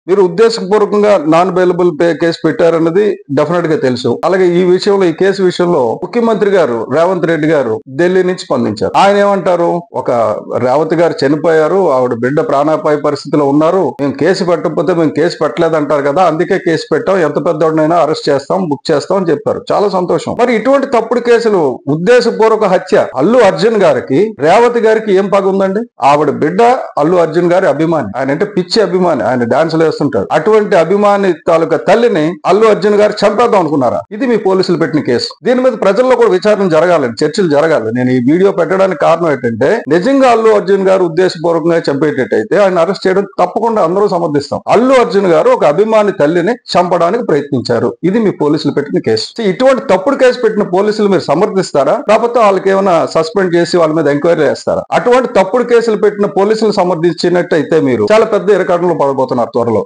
మీరు ఉద్దేశపూర్వకంగా non bailable case పెట్టారన్నది definite గా తెలుసు. అలాగే ఈ విషయంలో, ఈ కేసు విషయంలో ముఖ్యమంత్రి గారు రేవంత్ రెడ్డి గారు ఢిల్లీ నుంచి స్పందించారు. ఆయన ఏమంటారు? ఒక రేవతి గారు చనిపోయారు, ఆవిడ బిడ్డ ప్రాణాపాయ పరిస్థితిలో ఉన్నారు, మేము కేసు పెట్టకపోతే మేము కేసు పెట్టలేదంటారు కదా, అందుకే కేసు పెట్టాం, ఎంత పెద్దోడినైనా అరెస్ట్ చేస్తాం, బుక్ చేస్తాం అని చెప్పారు. చాలా సంతోషం. మరి ఇటువంటి తప్పుడు కేసులు, ఉద్దేశపూర్వక హత్య, అల్లు అర్జున్ గారికి రేవతి గారికి ఏం పగ ఉందండి? ఆవిడ బిడ్డ అల్లు అర్జున్ గారి అభిమాని, ఆయన అంటే పిచ్చి అభిమాని, ఆయన డాన్సులు వేస్తుంటాడు. అటువంటి అభిమాని తాలూకా తల్లిని అల్లు అర్జున్ గారు చంపేద్దాం అనుకున్నారా? ఇది మీ పోలీసులు పెట్టిన కేసు. దీని మీద ప్రజల్లో కూడా విచారణ జరగాలి, చర్చలు జరగాలి. నేను ఈ వీడియో పెట్టడానికి కారణం ఏంటంటే, నిజంగా అల్లు అర్జున్ గారు ఉద్దేశపూర్వకంగా చంపేటట్టయితే ఆయన అరెస్ట్ చేయడం తప్పకుండా అందరూ సమర్థిస్తాం. అల్లు అర్జున్ గారు ఒక అభిమాని తల్లిని చంపడానికి ప్రయత్నించారు. ఇది మీ పోలీసులు పెట్టిన కేసు. ఇటువంటి తప్పుడు కేసు పెట్టిన పోలీసులు మీరు సమర్థిస్తారా? కాకపోతే వాళ్ళకి ఏమైనా సస్పెండ్ చేసి వాళ్ళ మీద ఎంక్వైరీ చేస్తారా? అటువంటి తప్పుడు కేసులు పెట్టిన పోలీసులు సమర్థించినట్టయితే మీరు చాలా పెద్ద ఇరకాటంలో పడబోతున్నారు త్వరలో.